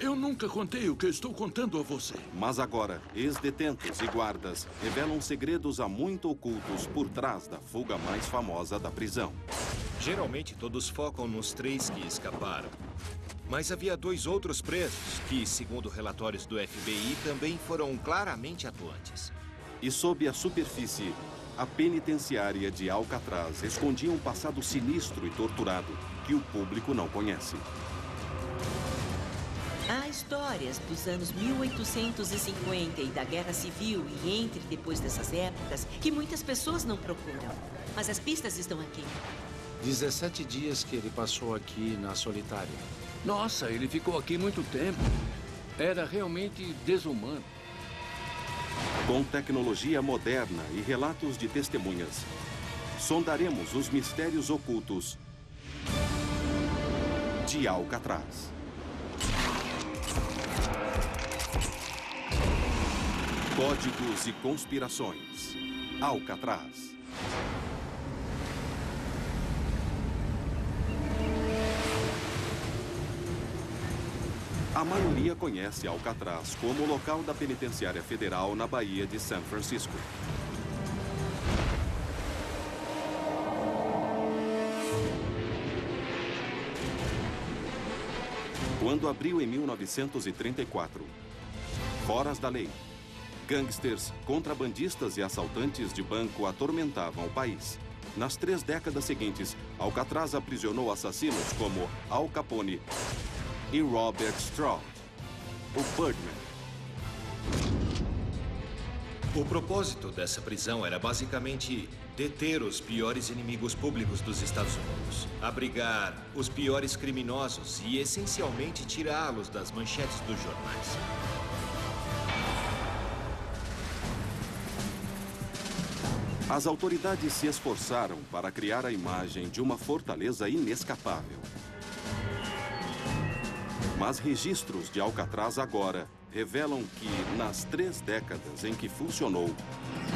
Eu nunca contei o que eu estou contando a você. Mas agora, ex-detentos e guardas revelam segredos há muito ocultos por trás da fuga mais famosa da prisão. Geralmente todos focam nos 3 que escaparam. Mas havia 2 outros presos que, segundo relatórios do FBI, também foram claramente atuantes. E sob a superfície, a penitenciária de Alcatraz escondia um passado sinistro e torturado que o público não conhece. Há histórias dos anos 1850 e da Guerra Civil e entre e depois dessas épocas que muitas pessoas não procuram. Mas as pistas estão aqui. 17 dias que ele passou aqui na solitária. Nossa, ele ficou aqui muito tempo. Era realmente desumano. Com tecnologia moderna e relatos de testemunhas, sondaremos os mistérios ocultos de Alcatraz. Códigos e conspirações. Alcatraz. A maioria conhece Alcatraz como o local da penitenciária federal na Baía de São Francisco. Quando abriu em 1934, foras da lei, gangsters, contrabandistas e assaltantes de banco atormentavam o país. Nas 3 décadas seguintes, Alcatraz aprisionou assassinos como Al Capone e Robert Stroud, o Birdman. O propósito dessa prisão era basicamente deter os piores inimigos públicos dos Estados Unidos, abrigar os piores criminosos e, essencialmente, tirá-los das manchetes dos jornais. As autoridades se esforçaram para criar a imagem de uma fortaleza inescapável. Mas registros de Alcatraz agora revelam que, nas 3 décadas em que funcionou,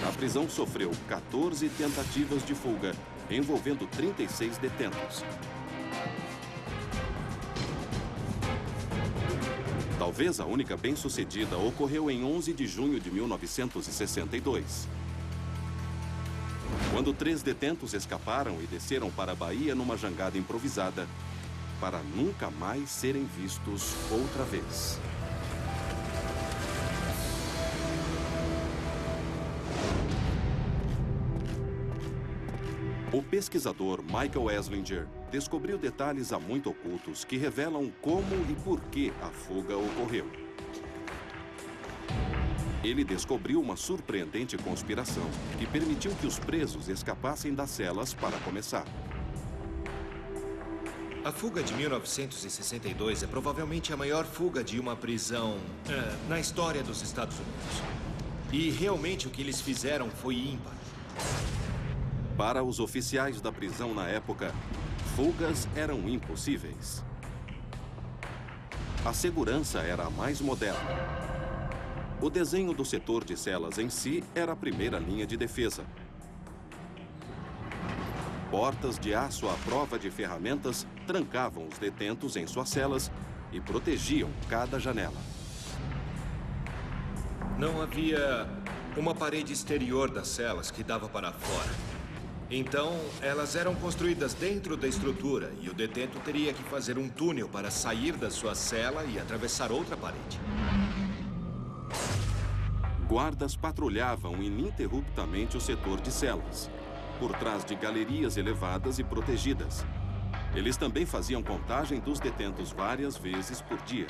a prisão sofreu 14 tentativas de fuga, envolvendo 36 detentos. Talvez a única bem-sucedida ocorreu em 11 de junho de 1962. Quando 3 detentos escaparam e desceram para a Bahia numa jangada improvisada, para nunca mais serem vistos outra vez. O pesquisador Michael Eslinger descobriu detalhes há muito ocultos que revelam como e por que a fuga ocorreu. Ele descobriu uma surpreendente conspiração que permitiu que os presos escapassem das celas para começar. A fuga de 1962 é provavelmente a maior fuga de uma prisão na história dos Estados Unidos. E realmente o que eles fizeram foi ímpar. Para os oficiais da prisão na época, fugas eram impossíveis. A segurança era a mais moderna. O desenho do setor de celas em si era a primeira linha de defesa. Portas de aço à prova de ferramentas trancavam os detentos em suas celas e protegiam cada janela. Não havia uma parede exterior das celas que dava para fora. Então, elas eram construídas dentro da estrutura e o detento teria que fazer um túnel para sair da sua cela e atravessar outra parede. Guardas patrulhavam ininterruptamente o setor de celas, por trás de galerias elevadas e protegidas. Eles também faziam contagem dos detentos várias vezes por dia.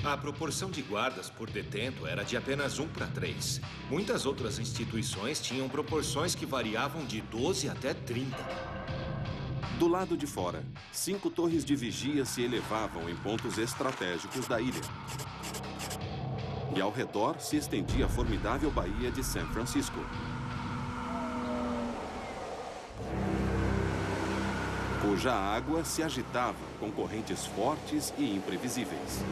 A proporção de guardas por detento era de apenas 1 para 3. Muitas outras instituições tinham proporções que variavam de 12 até 30. Do lado de fora, 5 torres de vigia se elevavam em pontos estratégicos da ilha. E ao redor se estendia a formidável Baía de São Francisco. Cuja água se agitava com correntes fortes e imprevisíveis.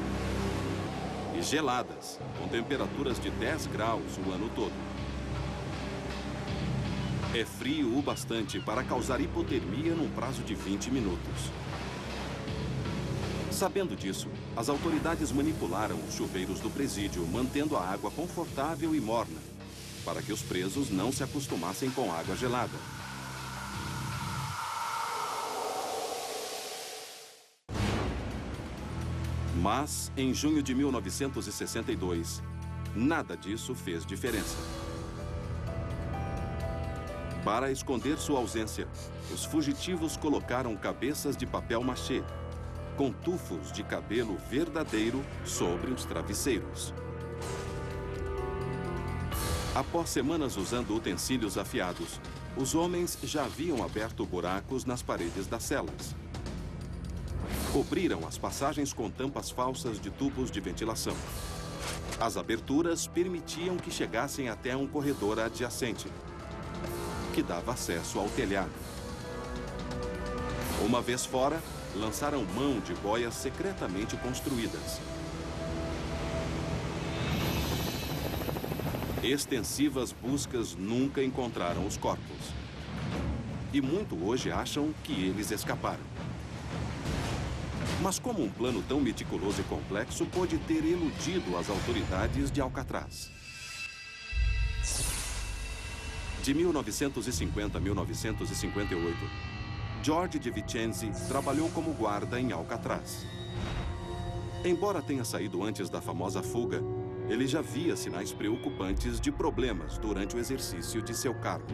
E geladas, com temperaturas de 10 graus o ano todo. É frio o bastante para causar hipotermia num prazo de 20 minutos. Sabendo disso, as autoridades manipularam os chuveiros do presídio, mantendo a água confortável e morna, para que os presos não se acostumassem com água gelada. Mas, em junho de 1962, nada disso fez diferença. Para esconder sua ausência, os fugitivos colocaram cabeças de papel machê, com tufos de cabelo verdadeiro sobre os travesseiros. Após semanas usando utensílios afiados, os homens já haviam aberto buracos nas paredes das celas. Cobriram as passagens com tampas falsas de tubos de ventilação. As aberturas permitiam que chegassem até um corredor adjacente, que dava acesso ao telhado. Uma vez fora, lançaram mão de boias secretamente construídas. Extensivas buscas nunca encontraram os corpos. E muito hoje acham que eles escaparam. Mas como um plano tão meticuloso e complexo pôde ter eludido as autoridades de Alcatraz? De 1950 a 1958, George DeVincenzi trabalhou como guarda em Alcatraz. Embora tenha saído antes da famosa fuga, ele já via sinais preocupantes de problemas durante o exercício de seu cargo.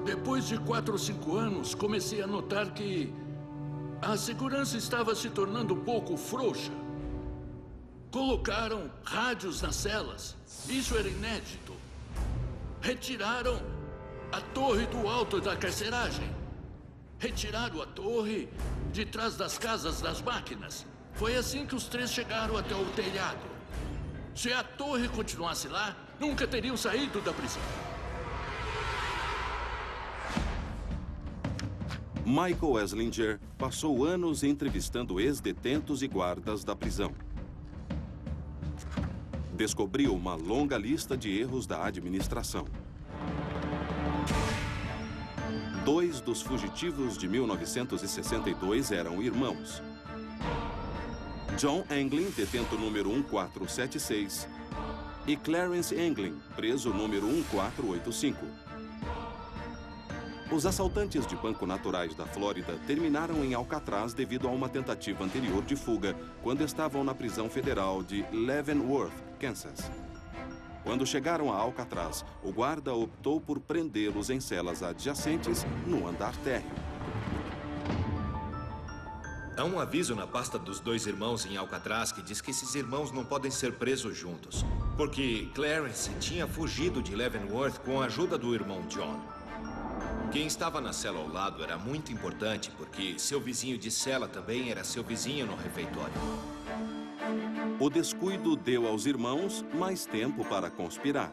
Depois de 4 ou 5 anos, comecei a notar que a segurança estava se tornando um pouco frouxa. Colocaram rádios nas celas. Isso era inédito. Retiraram a torre do alto da carceragem. Retiraram a torre de trás das casas das máquinas. Foi assim que os 3 chegaram até o telhado. Se a torre continuasse lá, nunca teriam saído da prisão. Michael Eslinger passou anos entrevistando ex-detentos e guardas da prisão. Descobriu uma longa lista de erros da administração. 2 dos fugitivos de 1962 eram irmãos. John Anglin, detento número 1476, e Clarence Anglin, preso número 1485. Os assaltantes de banco naturais da Flórida terminaram em Alcatraz devido a uma tentativa anterior de fuga, quando estavam na prisão federal de Leavenworth, Kansas. Quando chegaram a Alcatraz, o guarda optou por prendê-los em celas adjacentes no andar térreo. Há um aviso na pasta dos 2 irmãos em Alcatraz que diz que esses irmãos não podem ser presos juntos, porque Clarence tinha fugido de Leavenworth com a ajuda do irmão John. Quem estava na cela ao lado era muito importante, porque seu vizinho de cela também era seu vizinho no refeitório. O descuido deu aos irmãos mais tempo para conspirar.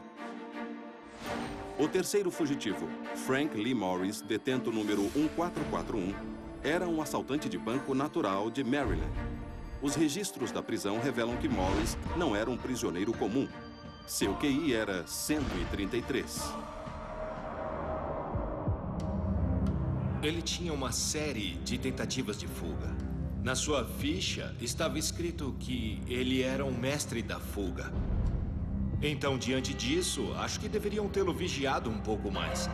O terceiro fugitivo, Frank Lee Morris, detento número 1441, era um assaltante de banco natural de Maryland. Os registros da prisão revelam que Morris não era um prisioneiro comum. Seu QI era 133. Ele tinha uma série de tentativas de fuga. Na sua ficha estava escrito que ele era um mestre da fuga. Então, diante disso, acho que deveriam tê-lo vigiado um pouco mais.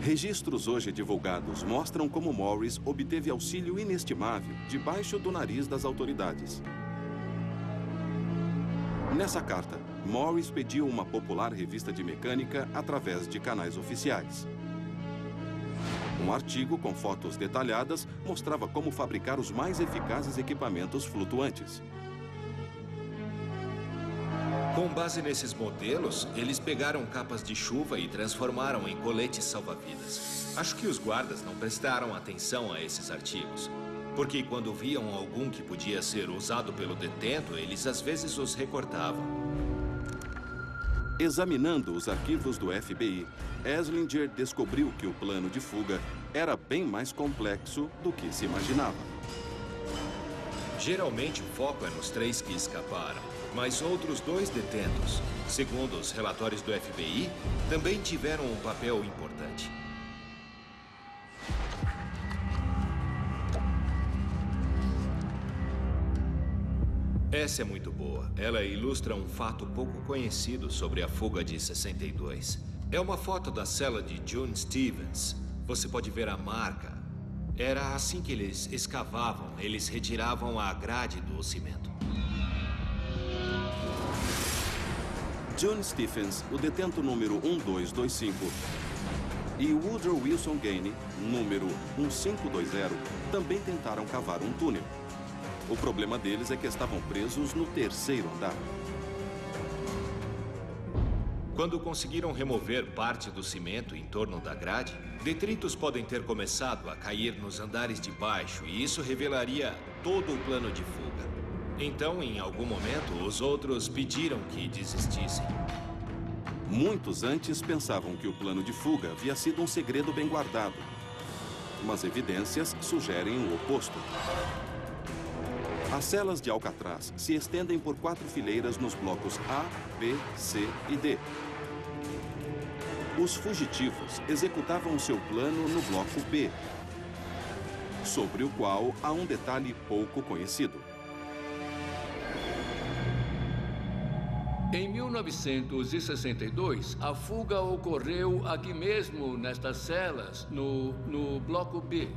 Registros hoje divulgados mostram como Morris obteve auxílio inestimável debaixo do nariz das autoridades. Nessa carta, Morris pediu uma popular revista de mecânica através de canais oficiais. Um artigo com fotos detalhadas mostrava como fabricar os mais eficazes equipamentos flutuantes. Com base nesses modelos, eles pegaram capas de chuva e transformaram em coletes salva-vidas. Acho que os guardas não prestaram atenção a esses artigos, porque quando viam algum que podia ser usado pelo detento, eles às vezes os recortavam. Examinando os arquivos do FBI, Eslinger descobriu que o plano de fuga era bem mais complexo do que se imaginava. Geralmente o foco é nos 3 que escaparam, mas outros 2 detentos, segundo os relatórios do FBI, também tiveram um papel importante. Essa é muito boa. Ela ilustra um fato pouco conhecido sobre a fuga de 62. É uma foto da cela de June Stevens. Você pode ver a marca. Era assim que eles escavavam. Eles retiravam a grade do cimento. June Stephens, o detento número 1225, e Woodrow Wilson Gainey, número 1520, também tentaram cavar um túnel. O problema deles é que estavam presos no 3º andar. Quando conseguiram remover parte do cimento em torno da grade, detritos podem ter começado a cair nos andares de baixo e isso revelaria todo o plano de fuga. Então, em algum momento, os outros pediram que desistissem. Muitos antes pensavam que o plano de fuga havia sido um segredo bem guardado. Mas evidências sugerem o oposto. As celas de Alcatraz se estendem por 4 fileiras nos blocos A, B, C e D. Os fugitivos executavam seu plano no bloco B, sobre o qual há um detalhe pouco conhecido. Em 1962, a fuga ocorreu aqui mesmo, nestas celas, no bloco B.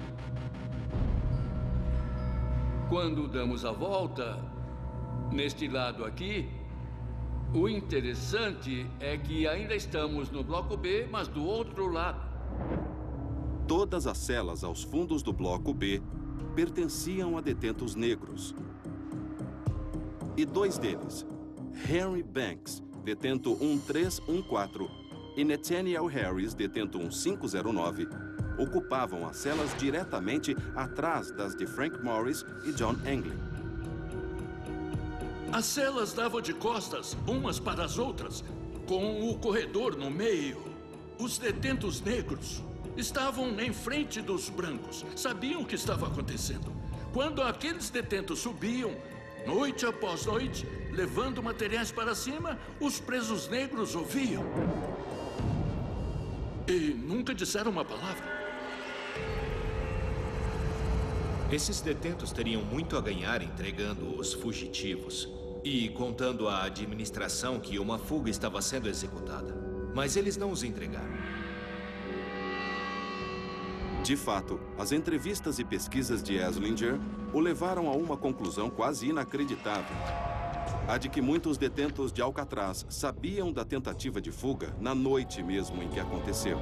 Quando damos a volta, neste lado aqui, o interessante é que ainda estamos no bloco B, mas do outro lado. Todas as celas aos fundos do bloco B pertenciam a detentos negros. E 2 deles, Henry Banks, detento 1314, e Nathaniel Harris, detento 1509, ocupavam as celas diretamente atrás das de Frank Morris e John Anglin. As celas davam de costas umas para as outras, com o corredor no meio. Os detentos negros estavam em frente dos brancos, sabiam o que estava acontecendo. Quando aqueles detentos subiam, noite após noite, levando materiais para cima, os presos negros ouviam. E nunca disseram uma palavra. Esses detentos teriam muito a ganhar entregando os fugitivos e contando à administração que uma fuga estava sendo executada. Mas eles não os entregaram. De fato, as entrevistas e pesquisas de Eslinger o levaram a uma conclusão quase inacreditável. A de que muitos detentos de Alcatraz sabiam da tentativa de fuga na noite mesmo em que aconteceu.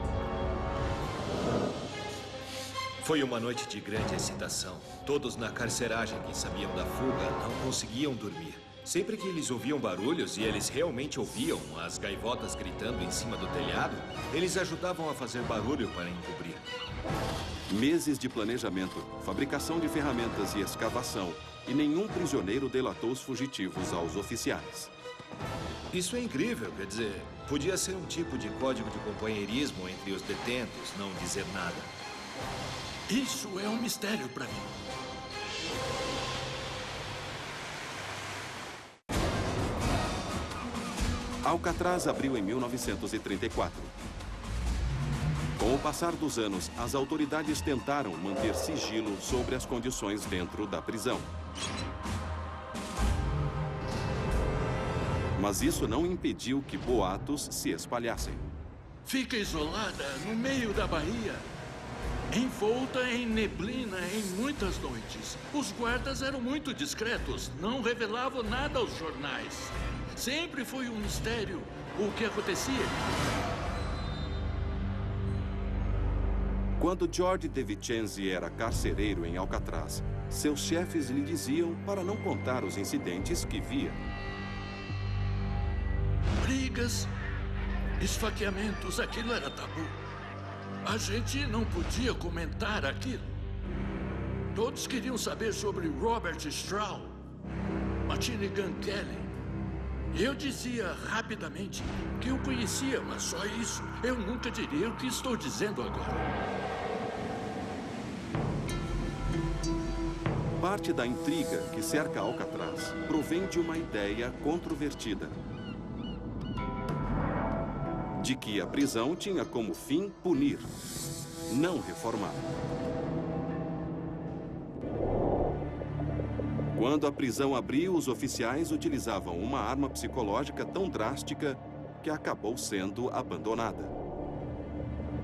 Foi uma noite de grande excitação. Todos na carceragem que sabiam da fuga não conseguiam dormir. Sempre que eles ouviam barulhos, e eles realmente ouviam as gaivotas gritando em cima do telhado, eles ajudavam a fazer barulho para encobrir. Meses de planejamento, fabricação de ferramentas e escavação, e nenhum prisioneiro delatou os fugitivos aos oficiais. Isso é incrível, quer dizer, podia ser um tipo de código de companheirismo entre os detentos, não dizer nada. Isso é um mistério para mim. Alcatraz abriu em 1934. Com o passar dos anos, as autoridades tentaram manter sigilo sobre as condições dentro da prisão. Mas isso não impediu que boatos se espalhassem. Fica isolada no meio da Bahia, envolta em neblina em muitas noites. Os guardas eram muito discretos, não revelavam nada aos jornais. Sempre foi um mistério o que acontecia. Quando George DeVincenzi era carcereiro em Alcatraz, seus chefes lhe diziam para não contar os incidentes que via. Brigas, esfaqueamentos, aquilo era tabu. A gente não podia comentar aquilo. Todos queriam saber sobre Robert Strahl, Machine Gun Kelly. Eu dizia rapidamente que o conhecia, mas só isso. Eu nunca diria o que estou dizendo agora. Parte da intriga que cerca Alcatraz provém de uma ideia controvertida. De que a prisão tinha como fim punir, não reformar. Quando a prisão abriu, os oficiais utilizavam uma arma psicológica tão drástica que acabou sendo abandonada.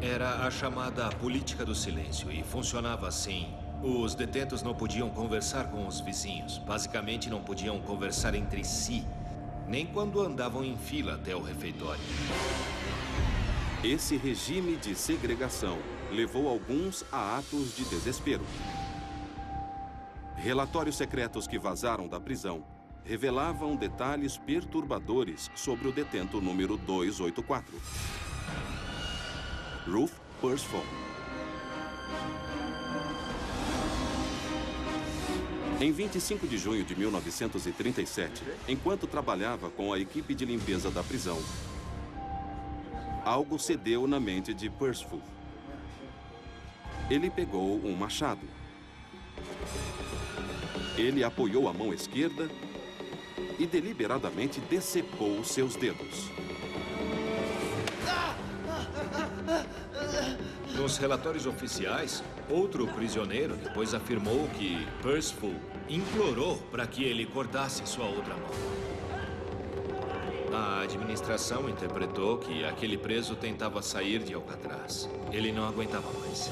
Era a chamada política do silêncio e funcionava assim. Os detentos não podiam conversar com os vizinhos. Basicamente, não podiam conversar entre si, nem quando andavam em fila até o refeitório. Esse regime de segregação levou alguns a atos de desespero. Relatórios secretos que vazaram da prisão revelavam detalhes perturbadores sobre o detento número 284. Ruth Percival. Em 25 de junho de 1937, enquanto trabalhava com a equipe de limpeza da prisão, algo cedeu na mente de Percival. Ele pegou um machado. Ele apoiou a mão esquerda e deliberadamente decepou seus dedos. Nos relatórios oficiais, outro prisioneiro depois afirmou que Percival implorou para que ele cortasse sua outra mão. A administração interpretou que aquele preso tentava sair de Alcatraz. Ele não aguentava mais.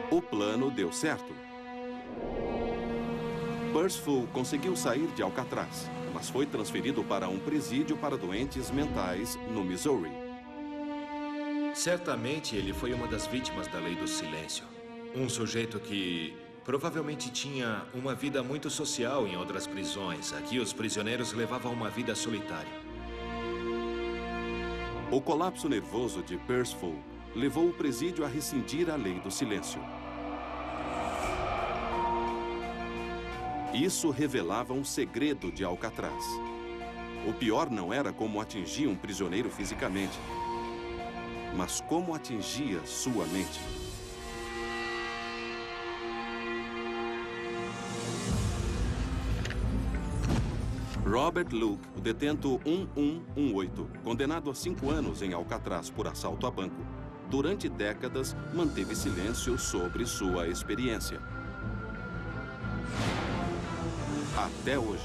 O plano deu certo. Percival conseguiu sair de Alcatraz, mas foi transferido para um presídio para doentes mentais no Missouri. Certamente ele foi uma das vítimas da lei do silêncio. Um sujeito que provavelmente tinha uma vida muito social em outras prisões. Aqui os prisioneiros levavam uma vida solitária. O colapso nervoso de Percival levou o presídio a rescindir a lei do silêncio. Isso revelava um segredo de Alcatraz. O pior não era como atingir um prisioneiro fisicamente, mas como atingia sua mente. Robert Luke, o detento 1118, condenado a 5 anos em Alcatraz por assalto a banco, durante décadas manteve silêncio sobre sua experiência. Até hoje.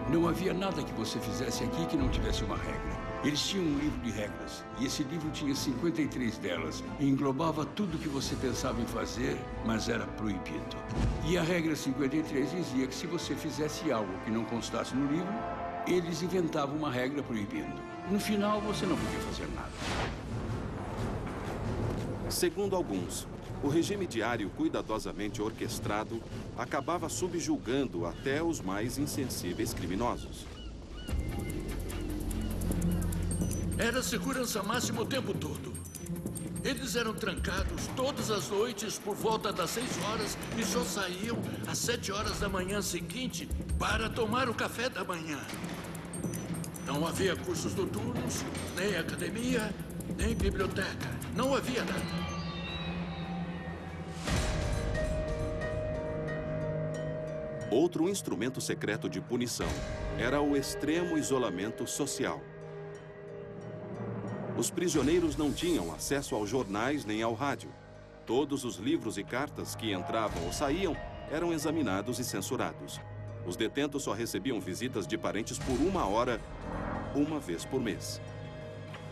Não havia nada que você fizesse aqui que não tivesse uma regra. Eles tinham um livro de regras, e esse livro tinha 53 delas, e englobava tudo que você pensava em fazer, mas era proibido. E a regra 53 dizia que se você fizesse algo que não constasse no livro, eles inventavam uma regra proibindo. No final, você não podia fazer nada. Segundo alguns, o regime diário cuidadosamente orquestrado acabava subjugando até os mais insensíveis criminosos. Era segurança máxima o tempo todo. Eles eram trancados todas as noites por volta das 6 horas e só saíam às 7 horas da manhã seguinte para tomar o café da manhã. Não havia cursos noturnos, nem academia, nem biblioteca. Não havia nada. Outro instrumento secreto de punição era o extremo isolamento social. Os prisioneiros não tinham acesso aos jornais nem ao rádio. Todos os livros e cartas que entravam ou saíam eram examinados e censurados. Os detentos só recebiam visitas de parentes por 1 hora, uma vez por mês.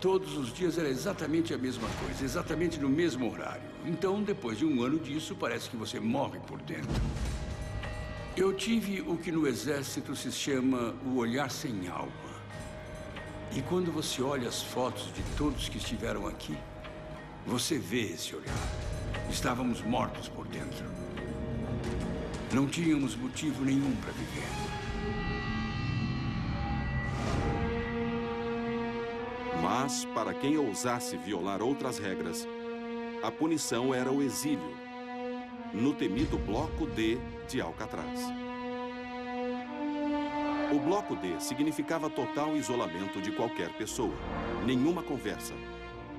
Todos os dias era exatamente a mesma coisa, exatamente no mesmo horário. Então, depois de 1 ano disso, parece que você morre por dentro. Eu tive o que no exército se chama o olhar sem alma. E quando você olha as fotos de todos que estiveram aqui, você vê esse olhar. Estávamos mortos por dentro. Não tínhamos motivo nenhum para viver. Mas, para quem ousasse violar outras regras, a punição era o exílio, no temido Bloco D de Alcatraz. O Bloco D significava total isolamento de qualquer pessoa, nenhuma conversa,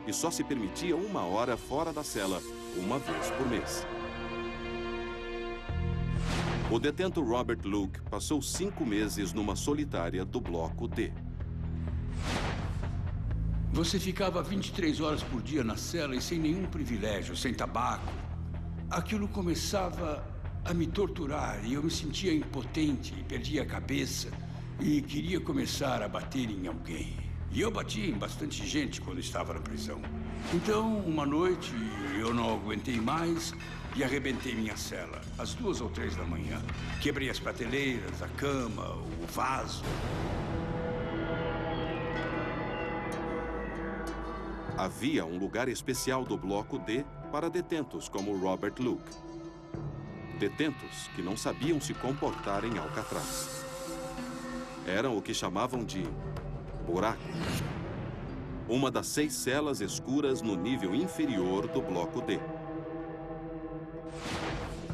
e só se permitia 1 hora fora da cela, uma vez por mês. O detento Robert Luke passou 5 meses numa solitária do Bloco D. Você ficava 23 horas por dia na cela e sem nenhum privilégio, sem tabaco. Aquilo começava a me torturar e eu me sentia impotente, perdia a cabeça e queria começar a bater em alguém. E eu batia em bastante gente quando estava na prisão. Então, uma noite, eu não aguentei mais e arrebentei minha cela, às 2 ou 3 da manhã. Quebrei as prateleiras, a cama, o vaso. Havia um lugar especial do Bloco D para detentos como Robert Luke. Detentos que não sabiam se comportar em Alcatraz. Eram o que chamavam de buraco. Uma das 6 celas escuras no nível inferior do Bloco D.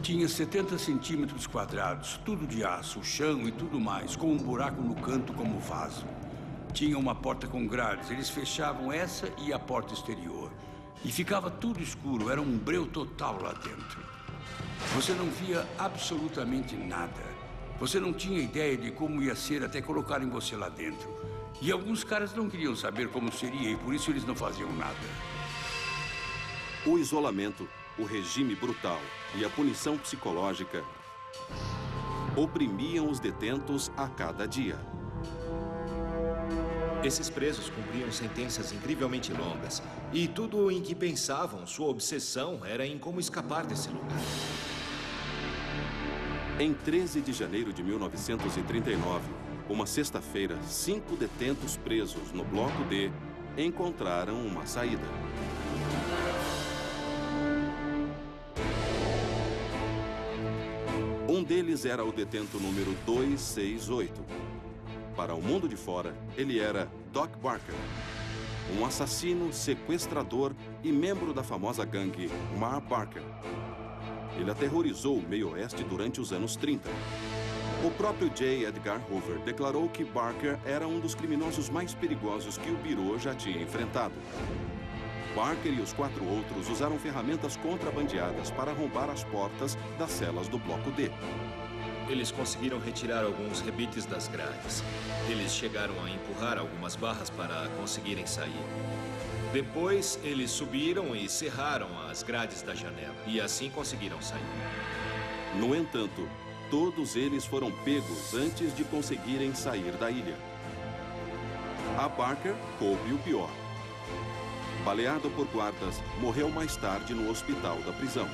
Tinha 70 centímetros quadrados, tudo de aço, o chão e tudo mais, com um buraco no canto como vaso. Tinha uma porta com grades, eles fechavam essa e a porta exterior. E ficava tudo escuro, era um breu total lá dentro. Você não via absolutamente nada. Você não tinha ideia de como ia ser até colocarem você lá dentro. E alguns caras não queriam saber como seria e por isso eles não faziam nada. O isolamento, o regime brutal e a punição psicológica oprimiam os detentos a cada dia. Esses presos cumpriam sentenças incrivelmente longas. E tudo em que pensavam, sua obsessão, era em como escapar desse lugar. Em 13 de janeiro de 1939, uma sexta-feira, 5 detentos presos no Bloco D encontraram uma saída. Um deles era o detento número 268. Para o mundo de fora, ele era Doc Barker, um assassino, sequestrador e membro da famosa gangue Mar Barker. Ele aterrorizou o meio-oeste durante os anos 30. O próprio J. Edgar Hoover declarou que Barker era um dos criminosos mais perigosos que o Bureau já tinha enfrentado. Barker e os 4 outros usaram ferramentas contrabandeadas para arrombar as portas das celas do Bloco D. Eles conseguiram retirar alguns rebites das grades. Eles chegaram a empurrar algumas barras para conseguirem sair. Depois, eles subiram e serraram as grades da janela. E assim conseguiram sair. No entanto, todos eles foram pegos antes de conseguirem sair da ilha. A Barker coube o pior. Baleado por guardas, morreu mais tarde no hospital da prisão.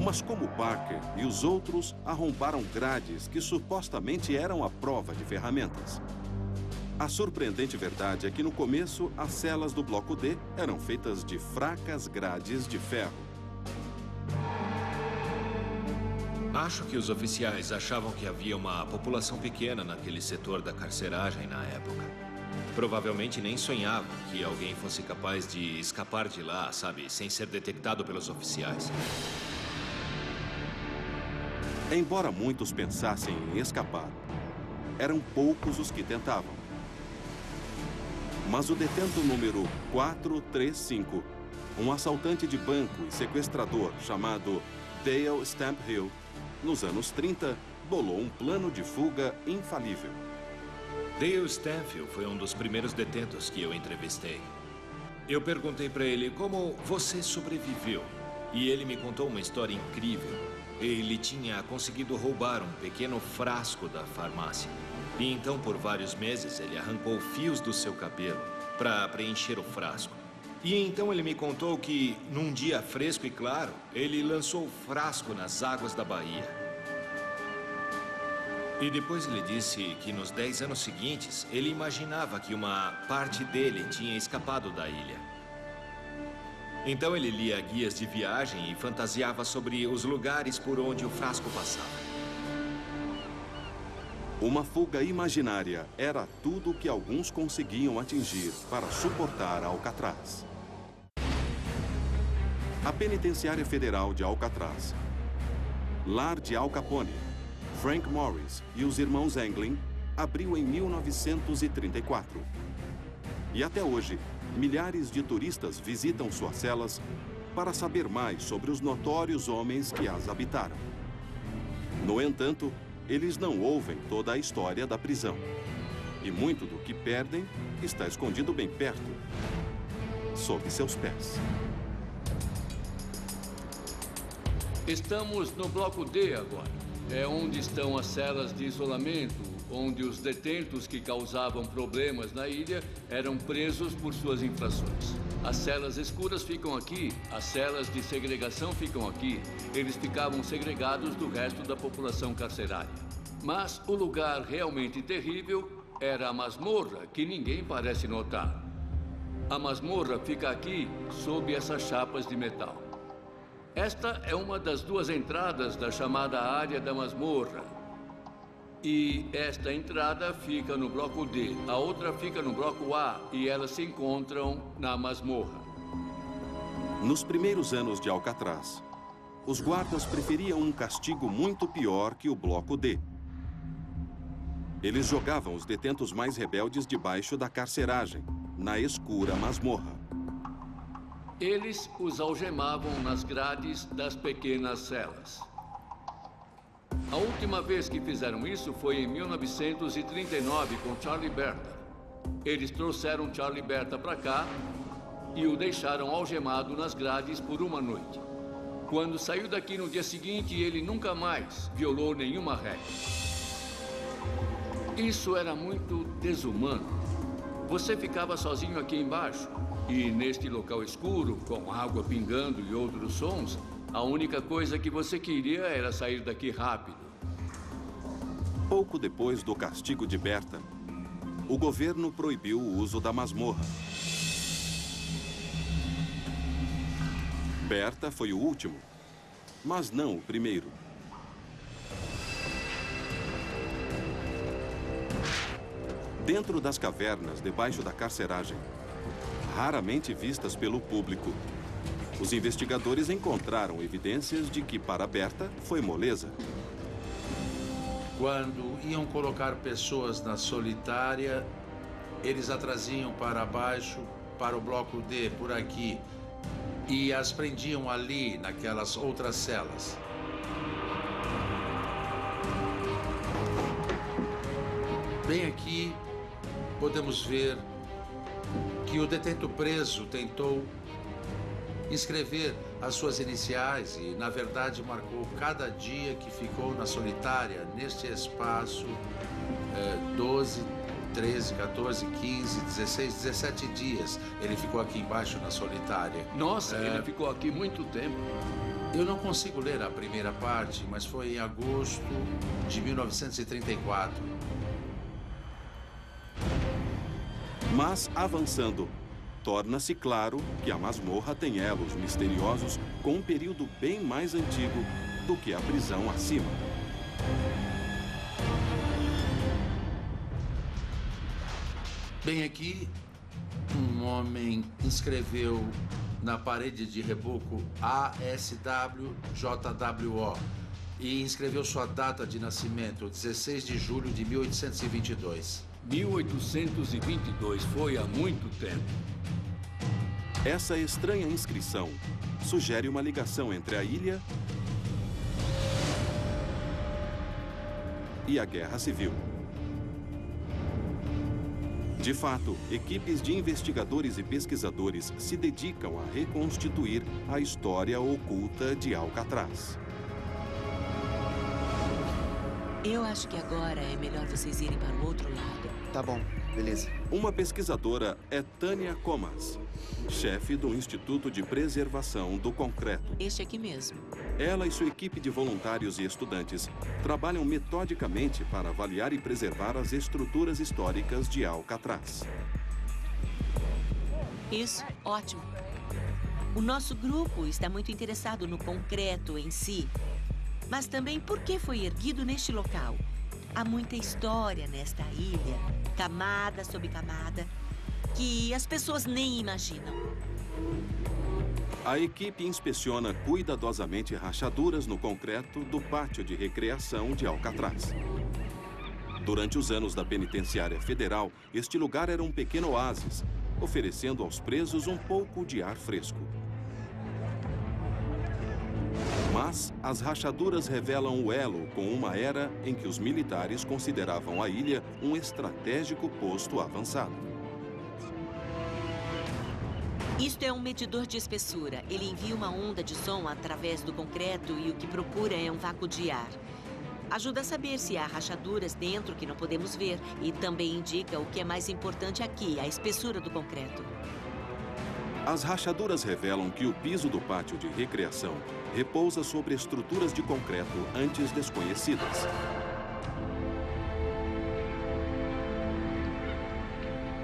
Mas como Barker e os outros arrombaram grades que supostamente eram a prova de ferramentas? A surpreendente verdade é que no começo as celas do Bloco D eram feitas de fracas grades de ferro. Acho que os oficiais achavam que havia uma população pequena naquele setor da carceragem na época. Provavelmente nem sonhavam que alguém fosse capaz de escapar de lá, sabe, sem ser detectado pelos oficiais. Embora muitos pensassem em escapar, eram poucos os que tentavam. Mas o detento número 435, um assaltante de banco e sequestrador chamado Dale Stamphill, nos anos 30, bolou um plano de fuga infalível. Dale Stamphill foi um dos primeiros detentos que eu entrevistei. Eu perguntei para ele como você sobreviveu. E ele me contou uma história incrível. Ele tinha conseguido roubar um pequeno frasco da farmácia. E então, por vários meses, ele arrancou fios do seu cabelo para preencher o frasco. E então ele me contou que, num dia fresco e claro, ele lançou o frasco nas águas da Bahia. E depois ele disse que nos 10 anos seguintes, ele imaginava que uma parte dele tinha escapado da ilha. Então ele lia guias de viagem e fantasiava sobre os lugares por onde o frasco passava. Uma fuga imaginária era tudo que alguns conseguiam atingir para suportar Alcatraz. A Penitenciária Federal de Alcatraz, lar de Al Capone, Frank Morris e os irmãos Anglin, abriu em 1934. E até hoje, milhares de turistas visitam suas celas para saber mais sobre os notórios homens que as habitaram. No entanto, eles não ouvem toda a história da prisão. E muito do que perdem está escondido bem perto, sob seus pés. Estamos no bloco D agora. É onde estão as celas de isolamento, onde os detentos que causavam problemas na ilha eram presos por suas infrações. As celas escuras ficam aqui, as celas de segregação ficam aqui. Eles ficavam segregados do resto da população carcerária. Mas o lugar realmente terrível era a masmorra, que ninguém parece notar. A masmorra fica aqui, sob essas chapas de metal. Esta é uma das duas entradas da chamada área da masmorra. E esta entrada fica no bloco D, a outra fica no bloco A, e elas se encontram na masmorra. Nos primeiros anos de Alcatraz, os guardas preferiam um castigo muito pior que o bloco D. Eles jogavam os detentos mais rebeldes debaixo da carceragem, na escura masmorra. Eles os algemavam nas grades das pequenas celas. A última vez que fizeram isso foi em 1939 com Charlie Berta. Eles trouxeram Charlie Berta para cá e o deixaram algemado nas grades por uma noite. Quando saiu daqui no dia seguinte, ele nunca mais violou nenhuma regra. Isso era muito desumano. Você ficava sozinho aqui embaixo. E neste local escuro, com água pingando e outros sons, a única coisa que você queria era sair daqui rápido. Pouco depois do castigo de Berta, o governo proibiu o uso da masmorra. Berta foi o último, mas não o primeiro. Dentro das cavernas, debaixo da carceragem, raramente vistas pelo público, os investigadores encontraram evidências de que para Berta foi moleza. Quando iam colocar pessoas na solitária, eles a traziam para baixo, para o bloco D, por aqui, e as prendiam ali, naquelas outras celas. Bem aqui, podemos ver que o detento preso tentou escrever as suas iniciais e, na verdade, marcou cada dia que ficou na solitária, neste espaço, 12, 13, 14, 15, 16, 17 dias. Ele ficou aqui embaixo na solitária. Nossa, ele ficou aqui muito tempo. Eu não consigo ler a primeira parte, mas foi em agosto de 1934. Mas, avançando, torna-se claro que a masmorra tem elos misteriosos com um período bem mais antigo do que a prisão acima. Bem aqui, um homem escreveu na parede de reboco ASWJWO e inscreveu sua data de nascimento, 16 de julho de 1822. 1822 foi há muito tempo. Essa estranha inscrição sugere uma ligação entre a ilha e a Guerra Civil. De fato, equipes de investigadores e pesquisadores se dedicam a reconstituir a história oculta de Alcatraz. Eu acho que agora é melhor vocês irem para o outro lado. Tá bom, beleza. Uma pesquisadora é Tânia Comas, chefe do Instituto de Preservação do Concreto. Este aqui mesmo. Ela e sua equipe de voluntários e estudantes trabalham metodicamente para avaliar e preservar as estruturas históricas de Alcatraz. Isso, ótimo. O nosso grupo está muito interessado no concreto em si, mas também por que foi erguido neste local. Há muita história nesta ilha, camada sobre camada, que as pessoas nem imaginam. A equipe inspeciona cuidadosamente rachaduras no concreto do pátio de recreação de Alcatraz. Durante os anos da penitenciária federal, este lugar era um pequeno oásis, oferecendo aos presos um pouco de ar fresco. Mas as rachaduras revelam o elo com uma era em que os militares consideravam a ilha um estratégico posto avançado. Isto é um medidor de espessura. Ele envia uma onda de som através do concreto e o que procura é um vácuo de ar. Ajuda a saber se há rachaduras dentro que não podemos ver e também indica o que é mais importante aqui, a espessura do concreto. As rachaduras revelam que o piso do pátio de recreação repousa sobre estruturas de concreto antes desconhecidas.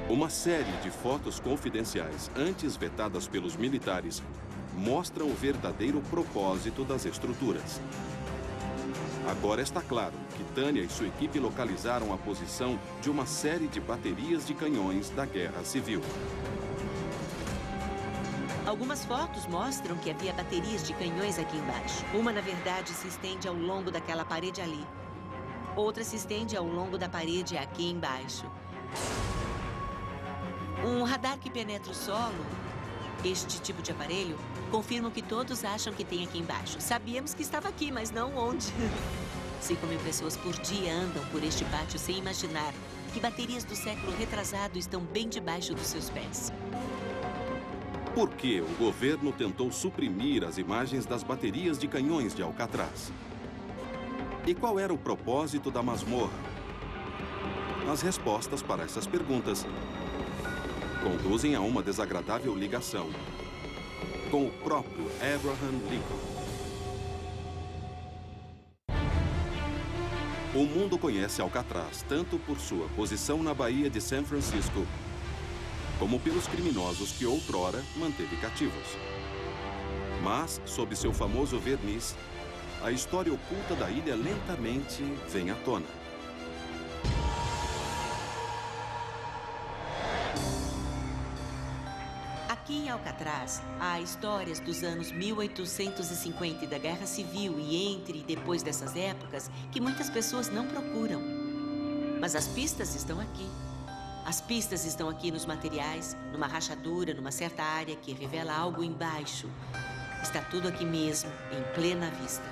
Uma série de fotos confidenciais antes vetadas pelos militares mostram o verdadeiro propósito das estruturas. Agora está claro que Tânia e sua equipe localizaram a posição de uma série de baterias de canhões da Guerra Civil. Algumas fotos mostram que havia baterias de canhões aqui embaixo. Uma, na verdade, se estende ao longo daquela parede ali. Outra se estende ao longo da parede aqui embaixo. Um radar que penetra o solo, este tipo de aparelho, confirma o que todos acham que tem aqui embaixo. Sabíamos que estava aqui, mas não onde. 5.000 pessoas por dia andam por este pátio sem imaginar que baterias do século retrasado estão bem debaixo dos seus pés. Por que o governo tentou suprimir as imagens das baterias de canhões de Alcatraz? E qual era o propósito da masmorra? As respostas para essas perguntas conduzem a uma desagradável ligação com o próprio Abraham Lincoln. O mundo conhece Alcatraz tanto por sua posição na Baía de São Francisco, como pelos criminosos que outrora manteve cativos. Mas, sob seu famoso verniz, a história oculta da ilha lentamente vem à tona. Aqui em Alcatraz, há histórias dos anos 1850 e da Guerra Civil e entre e depois dessas épocas que muitas pessoas não procuram. Mas as pistas estão aqui. As pistas estão aqui nos materiais, numa rachadura, numa certa área que revela algo embaixo. Está tudo aqui mesmo, em plena vista.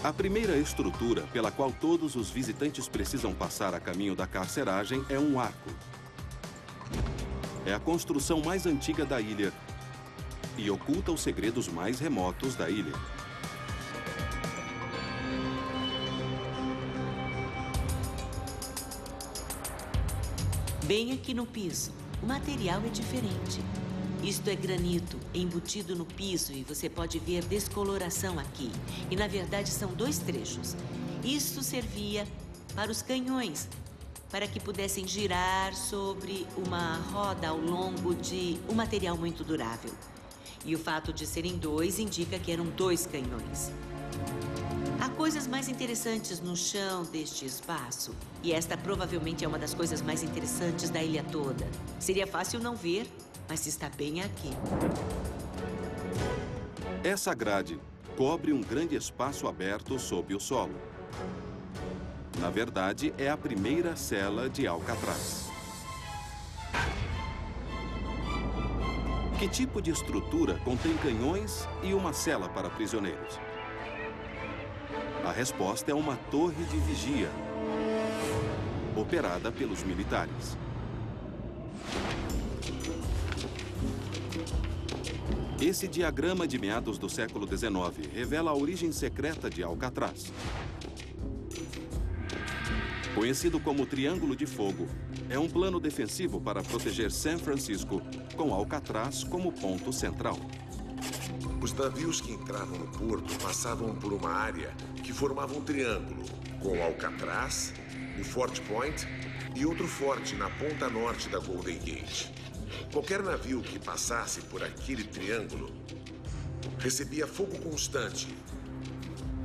A primeira estrutura pela qual todos os visitantes precisam passar a caminho da carceragem é um arco. É a construção mais antiga da ilha e oculta os segredos mais remotos da ilha. Bem aqui no piso, o material é diferente. Isto é granito embutido no piso e você pode ver descoloração aqui. E na verdade são dois trechos. Isso servia para os canhões, para que pudessem girar sobre uma roda ao longo de um material muito durável. E o fato de serem dois indica que eram dois canhões. Há coisas mais interessantes no chão deste espaço. E esta provavelmente é uma das coisas mais interessantes da ilha toda. Seria fácil não ver, mas está bem aqui. Essa grade cobre um grande espaço aberto sob o solo. Na verdade, é a primeira cela de Alcatraz. Que tipo de estrutura contém canhões e uma cela para prisioneiros? A resposta é uma torre de vigia, operada pelos militares. Esse diagrama de meados do século XIX revela a origem secreta de Alcatraz. Conhecido como Triângulo de Fogo, é um plano defensivo para proteger São Francisco, com Alcatraz como ponto central. Os navios que entravam no porto passavam por uma área que formava um triângulo, com Alcatraz, o Fort Point e outro forte na ponta norte da Golden Gate. Qualquer navio que passasse por aquele triângulo recebia fogo constante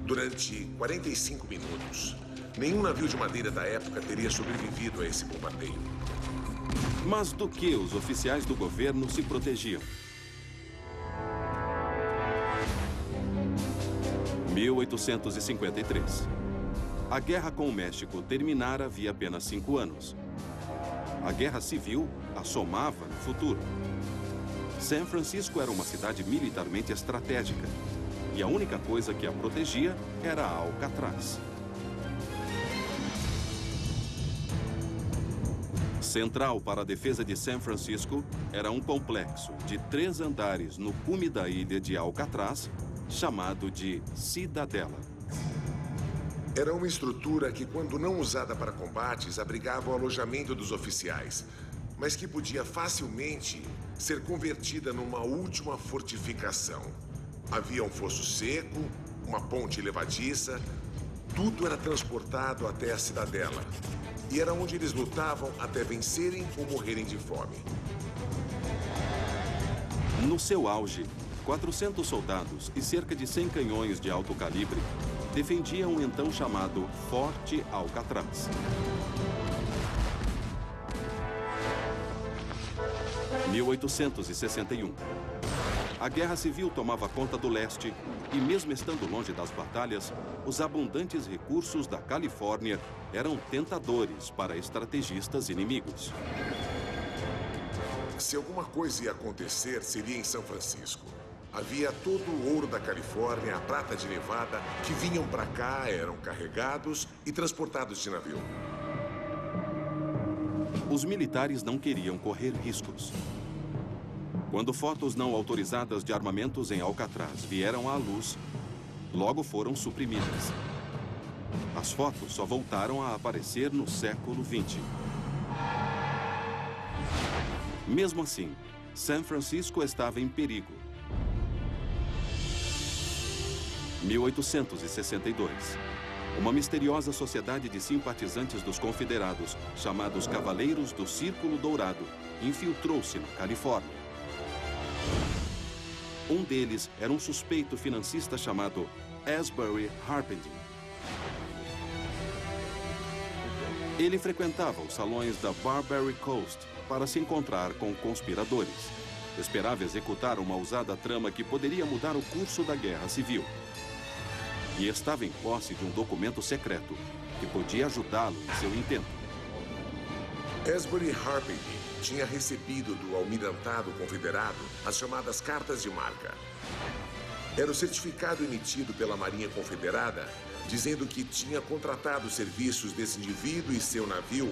durante 45 minutos. Nenhum navio de madeira da época teria sobrevivido a esse bombardeio. Mas do que os oficiais do governo se protegiam? 1853. A guerra com o México terminara havia apenas 5 anos. A Guerra Civil assomava no futuro. San Francisco era uma cidade militarmente estratégica e a única coisa que a protegia era Alcatraz. Central para a defesa de San Francisco era um complexo de 3 andares no cume da ilha de Alcatraz, chamado de Cidadela. Era uma estrutura que, quando não usada para combates, abrigava o alojamento dos oficiais, mas que podia facilmente ser convertida numa última fortificação. Havia um fosso seco, uma ponte levadiça, tudo era transportado até a Cidadela. E era onde eles lutavam até vencerem ou morrerem de fome. No seu auge, 400 soldados e cerca de 100 canhões de alto calibre defendiam o então chamado Forte Alcatraz. Em 1861. A Guerra Civil tomava conta do leste e, mesmo estando longe das batalhas, os abundantes recursos da Califórnia eram tentadores para estrategistas inimigos. Se alguma coisa ia acontecer, seria em São Francisco. Havia todo o ouro da Califórnia, a prata de Nevada, que vinham para cá, eram carregados e transportados de navio. Os militares não queriam correr riscos. Quando fotos não autorizadas de armamentos em Alcatraz vieram à luz, logo foram suprimidas. As fotos só voltaram a aparecer no século XX. Mesmo assim, San Francisco estava em perigo. 1862. Uma misteriosa sociedade de simpatizantes dos confederados, chamados Cavaleiros do Círculo Dourado, infiltrou-se na Califórnia. Um deles era um suspeito financista chamado Asbury Harpending. Ele frequentava os salões da Barbary Coast para se encontrar com conspiradores. Esperava executar uma ousada trama que poderia mudar o curso da Guerra Civil. E estava em posse de um documento secreto que podia ajudá-lo em seu intento. Asbury Harpending tinha recebido do almirantado confederado as chamadas cartas de marca. Era o certificado emitido pela Marinha Confederada dizendo que tinha contratado os serviços desse indivíduo e seu navio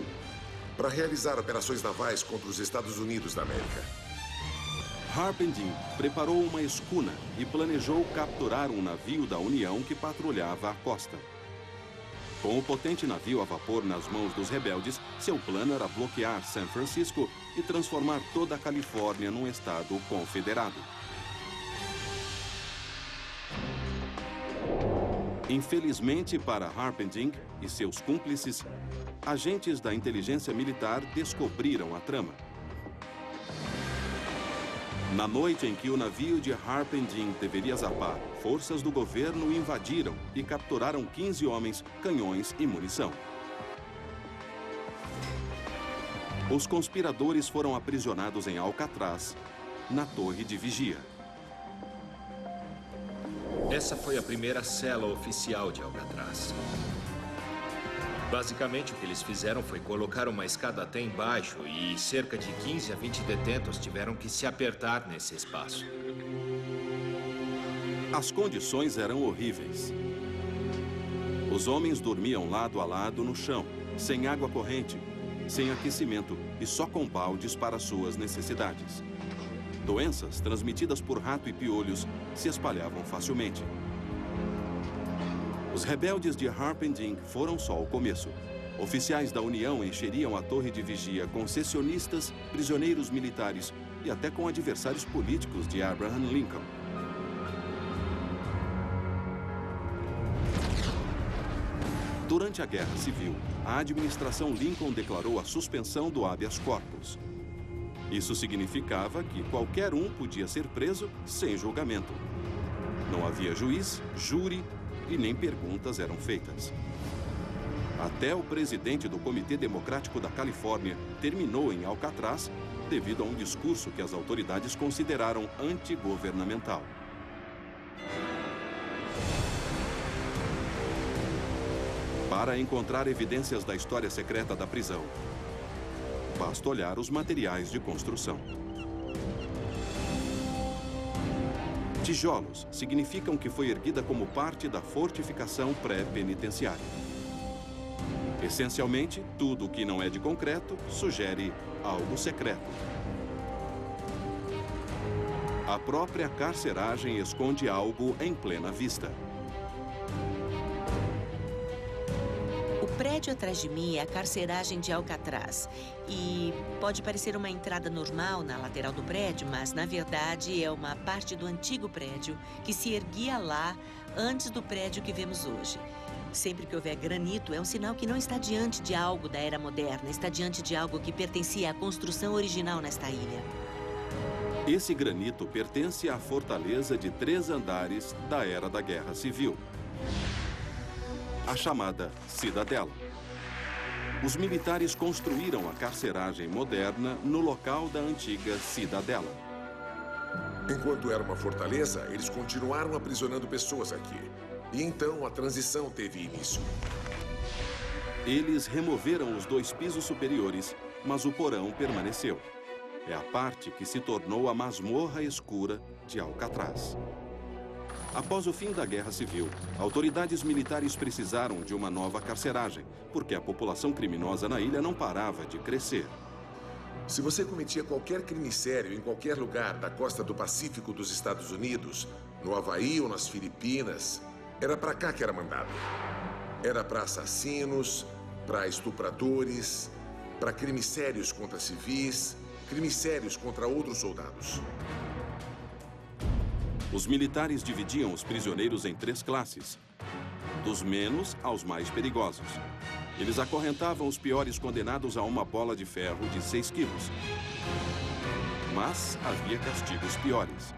para realizar operações navais contra os Estados Unidos da América. Harpending preparou uma escuna e planejou capturar um navio da União que patrulhava a costa. Com o potente navio a vapor nas mãos dos rebeldes, seu plano era bloquear San Francisco e transformar toda a Califórnia num estado confederado. Infelizmente para Harpending e seus cúmplices, agentes da inteligência militar descobriram a trama. Na noite em que o navio de Harpending deveria zarpar, forças do governo o invadiram e capturaram 15 homens, canhões e munição. Os conspiradores foram aprisionados em Alcatraz, na torre de vigia. Essa foi a primeira cela oficial de Alcatraz. Basicamente, o que eles fizeram foi colocar uma escada até embaixo e cerca de 15 a 20 detentos tiveram que se apertar nesse espaço. As condições eram horríveis. Os homens dormiam lado a lado no chão, sem água corrente, sem aquecimento e só com baldes para suas necessidades. Doenças transmitidas por rato e piolhos se espalhavam facilmente. Os rebeldes de Harpending foram só o começo. Oficiais da União encheriam a torre de vigia com secessionistas, prisioneiros militares e até com adversários políticos de Abraham Lincoln. Durante a Guerra Civil, a administração Lincoln declarou a suspensão do habeas corpus. Isso significava que qualquer um podia ser preso sem julgamento. Não havia juiz, júri e nem perguntas eram feitas. Até o presidente do Comitê Democrático da Califórnia terminou em Alcatraz devido a um discurso que as autoridades consideraram antigovernamental. Para encontrar evidências da história secreta da prisão, basta olhar os materiais de construção. Tijolos significam que foi erguida como parte da fortificação pré-penitenciária. Essencialmente, tudo que não é de concreto sugere algo secreto. A própria carceragem esconde algo em plena vista. O prédio atrás de mim é a carceragem de Alcatraz. E pode parecer uma entrada normal na lateral do prédio, mas, na verdade, é uma parte do antigo prédio que se erguia lá antes do prédio que vemos hoje. Sempre que houver granito, é um sinal que não está diante de algo da era moderna, está diante de algo que pertencia à construção original nesta ilha. Esse granito pertence à fortaleza de 3 andares da era da Guerra Civil, a chamada Cidadela. Os militares construíram a carceragem moderna no local da antiga Cidadela. Enquanto era uma fortaleza, eles continuaram aprisionando pessoas aqui. E então a transição teve início. Eles removeram os 2 pisos superiores, mas o porão permaneceu. É a parte que se tornou a masmorra escura de Alcatraz. Após o fim da Guerra Civil, autoridades militares precisaram de uma nova carceragem, porque a população criminosa na ilha não parava de crescer. Se você cometia qualquer crime sério em qualquer lugar da costa do Pacífico dos Estados Unidos, no Havaí ou nas Filipinas, era pra cá que era mandado. Era pra assassinos, pra estupradores, pra crimes sérios contra civis, crimes sérios contra outros soldados. Os militares dividiam os prisioneiros em 3 classes, dos menos aos mais perigosos. Eles acorrentavam os piores condenados a uma bola de ferro de 6 quilos. Mas havia castigos piores.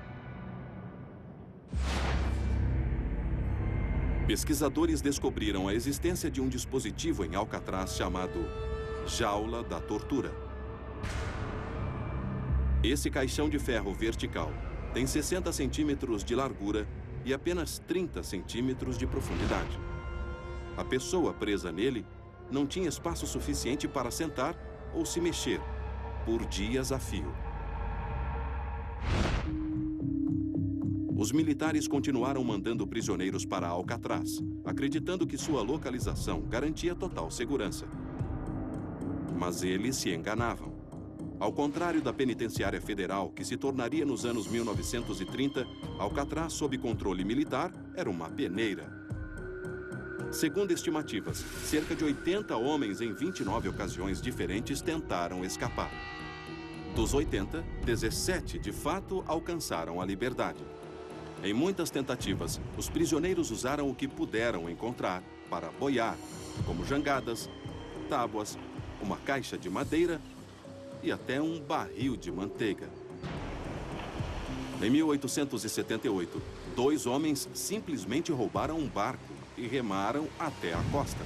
Pesquisadores descobriram a existência de um dispositivo em Alcatraz chamado Jaula da Tortura. Esse caixão de ferro vertical tem 60 centímetros de largura e apenas 30 centímetros de profundidade. A pessoa presa nele não tinha espaço suficiente para sentar ou se mexer por dias a fio. Os militares continuaram mandando prisioneiros para Alcatraz, acreditando que sua localização garantia total segurança. Mas eles se enganavam. Ao contrário da penitenciária federal, que se tornaria nos anos 1930, Alcatraz, sob controle militar, era uma peneira. Segundo estimativas, cerca de 80 homens em 29 ocasiões diferentes tentaram escapar. Dos 80, 17 de fato alcançaram a liberdade. Em muitas tentativas, os prisioneiros usaram o que puderam encontrar para boiar, como jangadas, tábuas, uma caixa de madeira e até um barril de manteiga. Em 1878, 2 homens simplesmente roubaram um barco e remaram até a costa.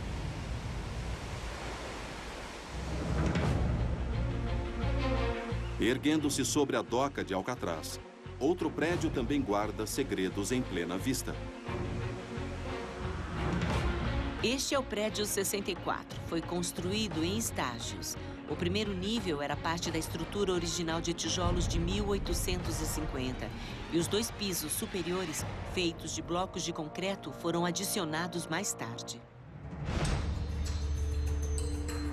Erguendo-se sobre a doca de Alcatraz, outro prédio também guarda segredos em plena vista. Este é o prédio 64. Foi construído em estágios. O primeiro nível era parte da estrutura original de tijolos de 1850. E os 2 pisos superiores, feitos de blocos de concreto, foram adicionados mais tarde.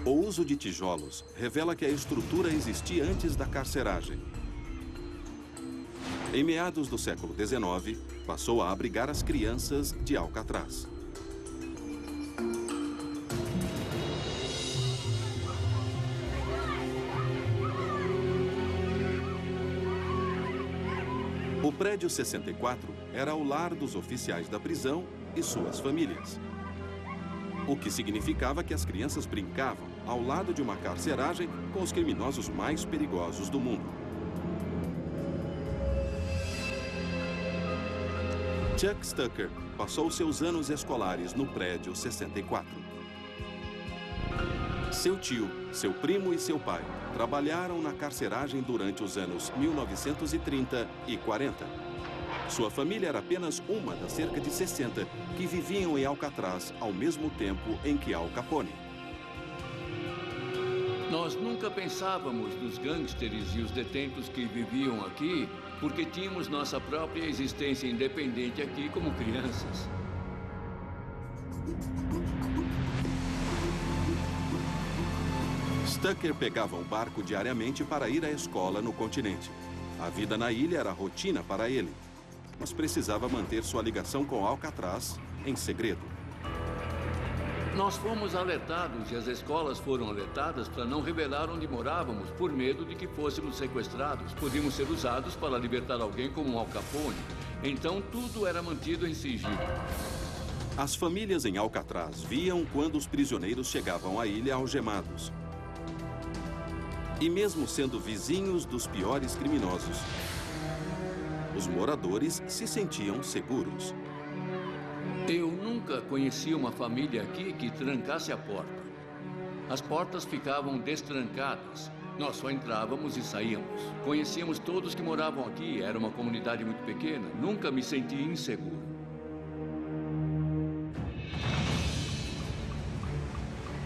O uso de tijolos revela que a estrutura existia antes da carceragem. Em meados do século XIX, passou a abrigar as crianças de Alcatraz. O prédio 64 era o lar dos oficiais da prisão e suas famílias. O que significava que as crianças brincavam ao lado de uma carceragem com os criminosos mais perigosos do mundo. Chuck Stucker passou seus anos escolares no prédio 64. Seu tio, seu primo e seu pai trabalharam na carceragem durante os anos 1930 e 40. Sua família era apenas uma das cerca de 60 que viviam em Alcatraz ao mesmo tempo em que Al Capone. Nós nunca pensávamos nos gangsters e os detentos que viviam aqui, porque tínhamos nossa própria existência independente aqui como crianças. Tucker pegava um barco diariamente para ir à escola no continente. A vida na ilha era rotina para ele, mas precisava manter sua ligação com Alcatraz em segredo. Nós fomos alertados e as escolas foram alertadas para não revelar onde morávamos por medo de que fôssemos sequestrados. Podíamos ser usados para libertar alguém como Al Capone. Então tudo era mantido em sigilo. As famílias em Alcatraz viam quando os prisioneiros chegavam à ilha algemados. E mesmo sendo vizinhos dos piores criminosos, os moradores se sentiam seguros. Eu nunca conheci uma família aqui que trancasse a porta. As portas ficavam destrancadas. Nós só entrávamos e saíamos. Conhecíamos todos que moravam aqui. Era uma comunidade muito pequena. Nunca me senti inseguro.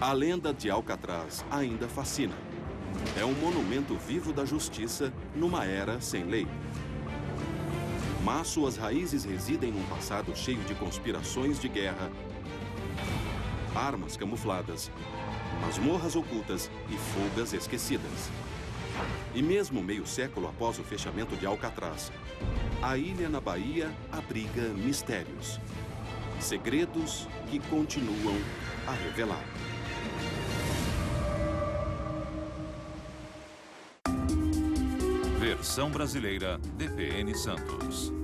A lenda de Alcatraz ainda fascina. É um monumento vivo da justiça numa era sem lei. Mas suas raízes residem num passado cheio de conspirações de guerra, armas camufladas, masmorras ocultas e fugas esquecidas. E mesmo meio século após o fechamento de Alcatraz, a ilha na Bahia abriga mistérios. Segredos que continuam a revelar. Versão brasileira, DPN Santos.